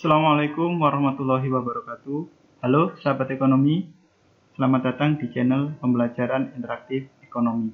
Assalamualaikum warahmatullahi wabarakatuh. Halo sahabat ekonomi, selamat datang di channel pembelajaran interaktif ekonomi.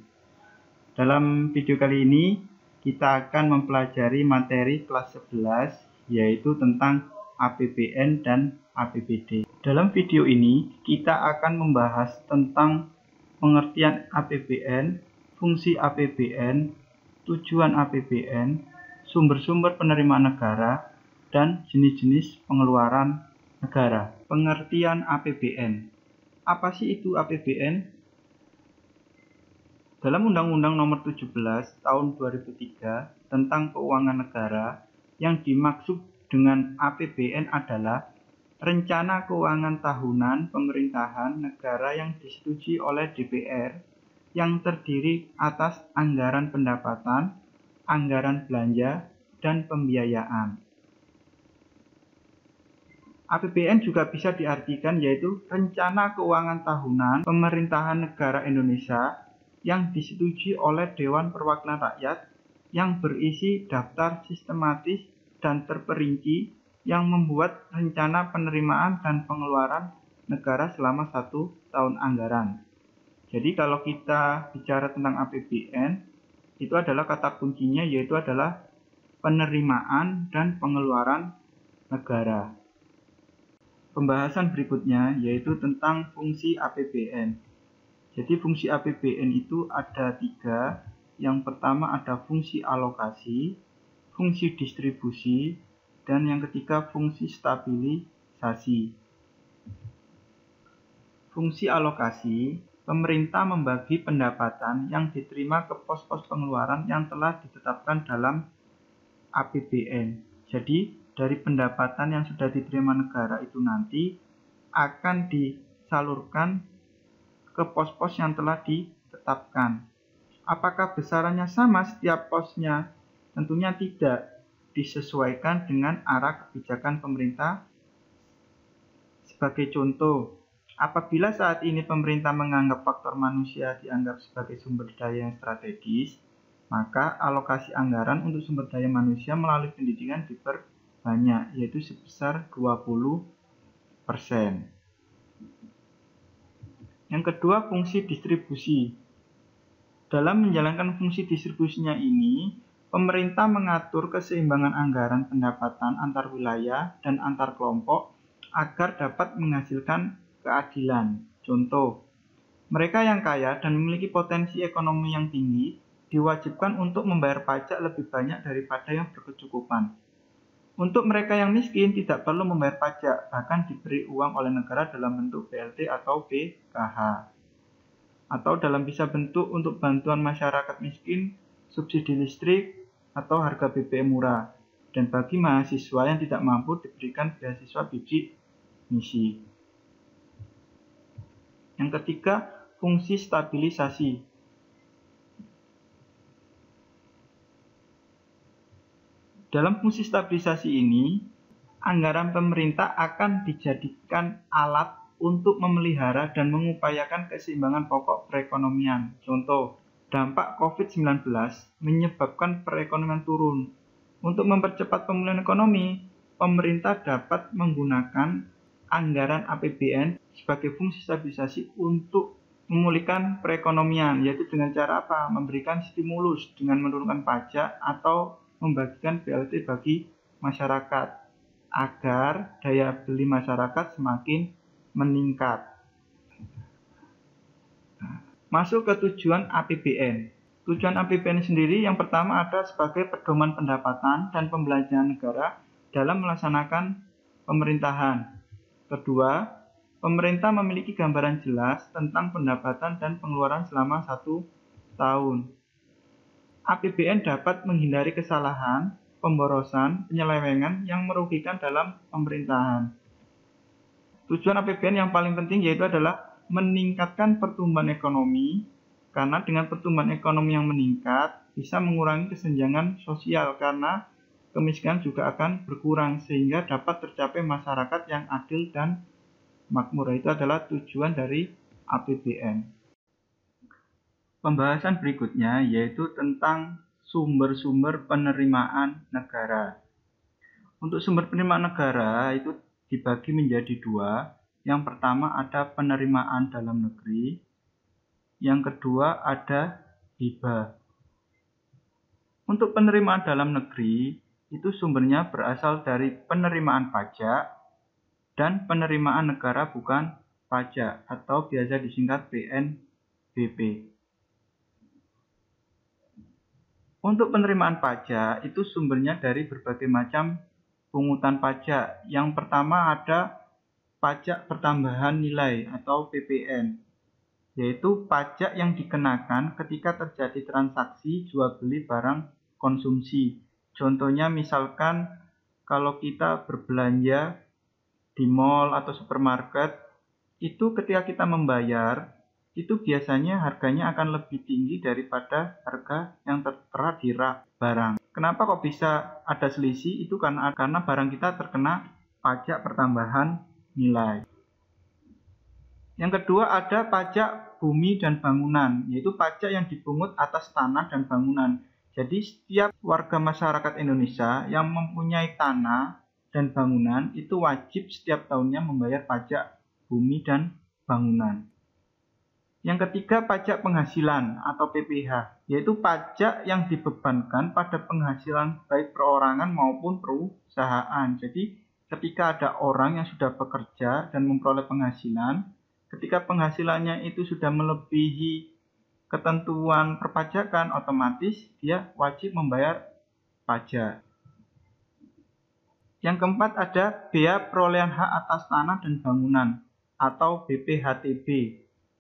Dalam video kali ini, kita akan mempelajari materi kelas 11, yaitu tentang APBN dan APBD. Dalam video ini, kita akan membahas tentang pengertian APBN, fungsi APBN, tujuan APBN, sumber-sumber penerimaan negara, dan jenis-jenis pengeluaran negara. Pengertian APBN. Apa sih itu APBN? Dalam Undang-Undang Nomor 17 Tahun 2003 tentang Keuangan Negara, yang dimaksud dengan APBN adalah rencana keuangan tahunan pemerintahan negara yang disetujui oleh DPR, yang terdiri atas anggaran pendapatan, anggaran belanja, dan pembiayaan. APBN juga bisa diartikan yaitu rencana keuangan tahunan pemerintahan negara Indonesia yang disetujui oleh Dewan Perwakilan Rakyat, yang berisi daftar sistematis dan terperinci yang membuat rencana penerimaan dan pengeluaran negara selama 1 tahun anggaran. Jadi kalau kita bicara tentang APBN, itu adalah kata kuncinya yaitu adalah penerimaan dan pengeluaran negara. Pembahasan berikutnya yaitu tentang fungsi APBN. Jadi fungsi APBN itu ada 3. Yang pertama ada fungsi alokasi, fungsi distribusi, dan yang ketiga fungsi stabilisasi. Fungsi alokasi, pemerintah membagi pendapatan yang diterima ke pos-pos pengeluaran yang telah ditetapkan dalam APBN. Jadi dari pendapatan yang sudah diterima negara itu nanti akan disalurkan ke pos-pos yang telah ditetapkan. Apakah besarannya sama setiap posnya? Tentunya tidak. Disesuaikan dengan arah kebijakan pemerintah. Sebagai contoh, apabila saat ini pemerintah menganggap faktor manusia dianggap sebagai sumber daya yang strategis, maka alokasi anggaran untuk sumber daya manusia melalui pendidikan diperbanyak, yaitu sebesar 20%. Yang kedua, fungsi distribusi. Dalam menjalankan fungsi distribusinya ini, pemerintah mengatur keseimbangan anggaran pendapatan antar wilayah dan antar kelompok agar dapat menghasilkan keadilan. Contoh, mereka yang kaya dan memiliki potensi ekonomi yang tinggi diwajibkan untuk membayar pajak lebih banyak daripada yang berkecukupan. Untuk mereka yang miskin tidak perlu membayar pajak, bahkan diberi uang oleh negara dalam bentuk BLT atau BKH. Atau dalam bisa bentuk untuk bantuan masyarakat miskin, subsidi listrik, atau harga BBM murah. Dan bagi mahasiswa yang tidak mampu diberikan beasiswa bidik misi. Yang ketiga, fungsi stabilisasi. Dalam fungsi stabilisasi ini, anggaran pemerintah akan dijadikan alat untuk memelihara dan mengupayakan keseimbangan pokok perekonomian. Contoh, dampak COVID-19 menyebabkan perekonomian turun. Untuk mempercepat pemulihan ekonomi, pemerintah dapat menggunakan anggaran APBN sebagai fungsi stabilisasi untuk memulihkan perekonomian, yaitu dengan cara apa? Memberikan stimulus dengan menurunkan pajak atau membagikan BLT bagi masyarakat agar daya beli masyarakat semakin meningkat. Masuk ke tujuan APBN. Tujuan APBN sendiri yang pertama ada sebagai pedoman pendapatan dan pembelanjaan negara dalam melaksanakan pemerintahan. Kedua, pemerintah memiliki gambaran jelas tentang pendapatan dan pengeluaran selama 1 tahun. APBN dapat menghindari kesalahan, pemborosan, penyelewengan yang merugikan dalam pemerintahan. Tujuan APBN yang paling penting yaitu adalah meningkatkan pertumbuhan ekonomi, karena dengan pertumbuhan ekonomi yang meningkat bisa mengurangi kesenjangan sosial karena kemiskinan juga akan berkurang sehingga dapat tercapai masyarakat yang adil dan makmur. Itu adalah tujuan dari APBN. Pembahasan berikutnya yaitu tentang sumber-sumber penerimaan negara. Untuk sumber penerimaan negara itu dibagi menjadi dua. Yang pertama ada penerimaan dalam negeri, yang kedua ada hibah. Untuk penerimaan dalam negeri itu sumbernya berasal dari penerimaan pajak dan penerimaan negara bukan pajak atau biasa disingkat PNBP. Untuk penerimaan pajak itu sumbernya dari berbagai macam pungutan pajak. Yang pertama ada pajak pertambahan nilai atau PPN, yaitu pajak yang dikenakan ketika terjadi transaksi jual beli barang konsumsi. Contohnya misalkan kalau kita berbelanja di mall atau supermarket, itu ketika kita membayar, itu biasanya harganya akan lebih tinggi daripada harga yang tertera di rak barang. Kenapa kok bisa ada selisih? Itu karena barang kita terkena pajak pertambahan nilai. Yang kedua ada pajak bumi dan bangunan, yaitu pajak yang dipungut atas tanah dan bangunan. Jadi setiap warga masyarakat Indonesia yang mempunyai tanah dan bangunan itu wajib setiap tahunnya membayar pajak bumi dan bangunan. Yang ketiga pajak penghasilan atau PPh, yaitu pajak yang dibebankan pada penghasilan baik perorangan maupun perusahaan. Jadi ketika ada orang yang sudah bekerja dan memperoleh penghasilan, ketika penghasilannya itu sudah melebihi ketentuan perpajakan, otomatis dia wajib membayar pajak. Yang keempat ada bea perolehan hak atas tanah dan bangunan atau BPHTB,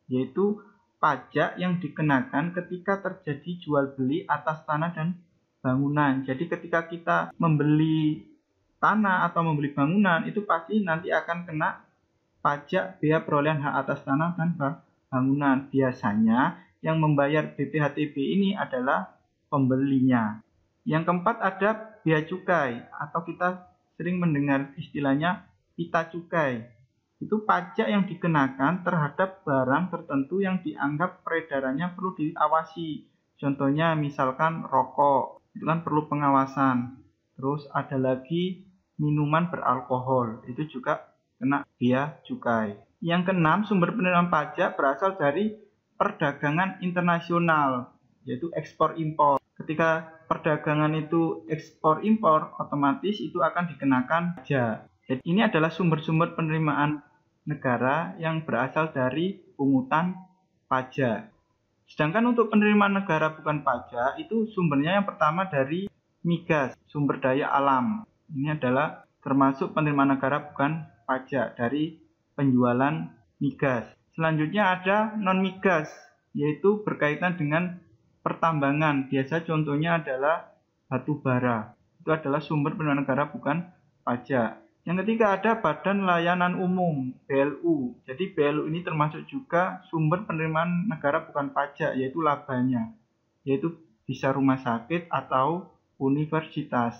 yaitu pajak yang dikenakan ketika terjadi jual beli atas tanah dan bangunan. Jadi ketika kita membeli tanah atau membeli bangunan, itu pasti nanti akan kena pajak bea perolehan hak atas tanah dan bangunan. Biasanya yang membayar BPHTB ini adalah pembelinya. Yang keempat ada bea cukai atau kita sering mendengar istilahnya pita cukai. Itu pajak yang dikenakan terhadap barang tertentu yang dianggap peredarannya perlu diawasi. Contohnya misalkan rokok, itu kan perlu pengawasan. Terus ada lagi minuman beralkohol, itu juga kena bea cukai. Yang keenam, sumber penerimaan pajak berasal dari perdagangan internasional, yaitu ekspor impor. Ketika perdagangan itu ekspor impor, otomatis itu akan dikenakan pajak. Jadi ini adalah sumber-sumber penerimaan negara yang berasal dari pungutan pajak. Sedangkan untuk penerimaan negara bukan pajak, itu sumbernya yang pertama dari migas, sumber daya alam. Ini adalah termasuk penerimaan negara bukan pajak dari penjualan migas. Selanjutnya ada non-migas, yaitu berkaitan dengan pertambangan. Biasa contohnya adalah batu bara. Itu adalah sumber penerimaan negara bukan pajak. Yang ketiga ada Badan Layanan Umum, BLU. Jadi BLU ini termasuk juga sumber penerimaan negara bukan pajak, yaitu labanya. Yaitu bisa rumah sakit atau universitas.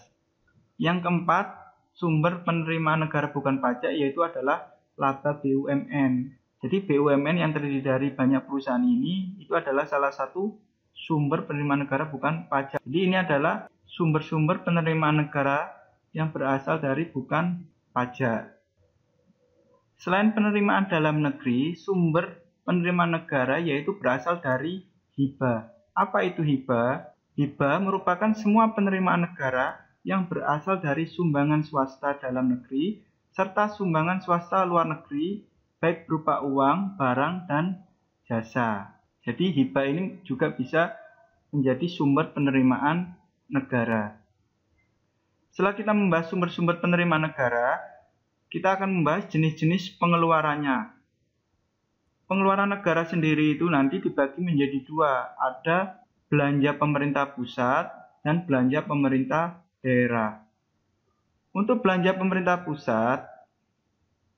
Yang keempat, sumber penerimaan negara bukan pajak yaitu adalah laba BUMN. Jadi BUMN yang terdiri dari banyak perusahaan ini itu adalah salah satu sumber penerimaan negara bukan pajak. Jadi ini adalah sumber-sumber penerimaan negara yang berasal dari bukan pajak. Selain penerimaan dalam negeri, sumber penerimaan negara yaitu berasal dari hibah. Apa itu hibah? Hibah merupakan semua penerimaan negara yang berasal dari sumbangan swasta dalam negeri serta sumbangan swasta luar negeri baik berupa uang, barang, dan jasa. Jadi hibah ini juga bisa menjadi sumber penerimaan negara. Setelah kita membahas sumber-sumber penerimaan negara, kita akan membahas jenis-jenis pengeluarannya. Pengeluaran negara sendiri itu nanti dibagi menjadi dua. Ada belanja pemerintah pusat dan belanja pemerintah daerah. Untuk belanja pemerintah pusat,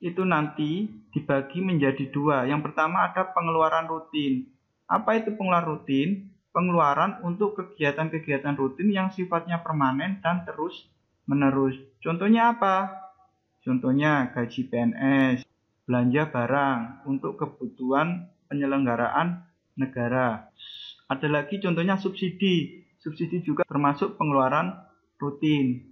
itu nanti dibagi menjadi dua. Yang pertama ada pengeluaran rutin. Apa itu pengeluaran rutin? Pengeluaran untuk kegiatan-kegiatan rutin yang sifatnya permanen dan terus-menerus. Contohnya apa? Contohnya gaji PNS, belanja barang untuk kebutuhan penyelenggaraan negara. Ada lagi contohnya subsidi. Subsidi juga termasuk pengeluaran rutin.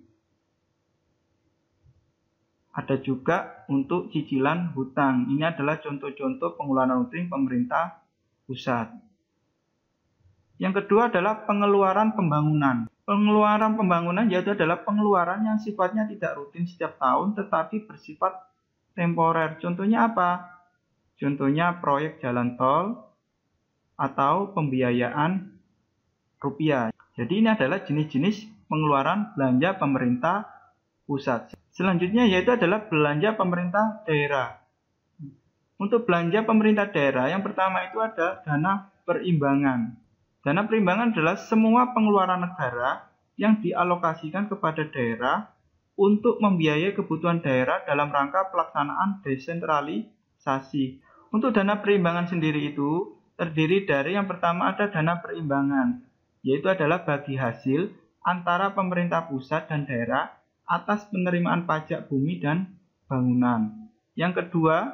Ada juga untuk cicilan hutang. Ini adalah contoh-contoh pengeluaran rutin pemerintah pusat. Yang kedua adalah pengeluaran pembangunan. Pengeluaran pembangunan yaitu adalah pengeluaran yang sifatnya tidak rutin setiap tahun tetapi bersifat temporer. Contohnya apa? Contohnya proyek jalan tol atau pembiayaan rupiah. Jadi ini adalah jenis-jenis pengeluaran belanja pemerintah pusat. Selanjutnya yaitu adalah belanja pemerintah daerah. Untuk belanja pemerintah daerah yang pertama itu ada dana perimbangan. Dana perimbangan adalah semua pengeluaran negara yang dialokasikan kepada daerah untuk membiayai kebutuhan daerah dalam rangka pelaksanaan desentralisasi. Untuk dana perimbangan sendiri itu terdiri dari yang pertama ada dana perimbangan, yaitu adalah bagi hasil antara pemerintah pusat dan daerah atas penerimaan pajak bumi dan bangunan. Yang kedua,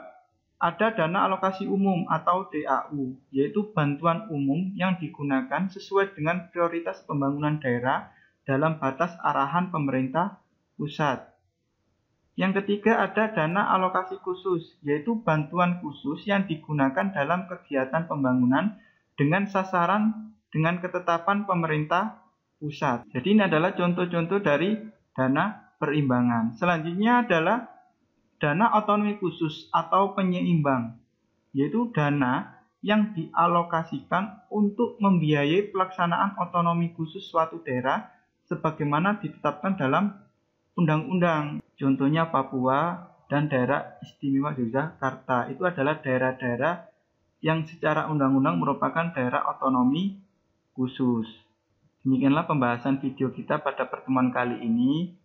ada dana alokasi umum atau DAU, yaitu bantuan umum yang digunakan sesuai dengan prioritas pembangunan daerah dalam batas arahan pemerintah pusat. Yang ketiga ada dana alokasi khusus, yaitu bantuan khusus yang digunakan dalam kegiatan pembangunan dengan sasaran dengan ketetapan pemerintah pusat. Jadi ini adalah contoh-contoh dari dana perimbangan. Selanjutnya adalah dana otonomi khusus atau penyeimbang, yaitu dana yang dialokasikan untuk membiayai pelaksanaan otonomi khusus suatu daerah sebagaimana ditetapkan dalam undang-undang. Contohnya Papua dan daerah istimewa Yogyakarta. Itu adalah daerah-daerah yang secara undang-undang merupakan daerah otonomi khusus. Demikianlah pembahasan video kita pada pertemuan kali ini.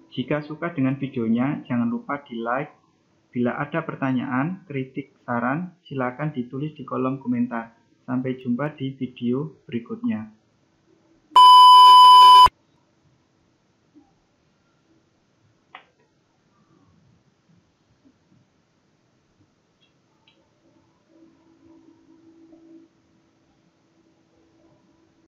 Jika suka dengan videonya, jangan lupa di like. Bila ada pertanyaan, kritik, saran, silakan ditulis di kolom komentar. Sampai jumpa di video berikutnya.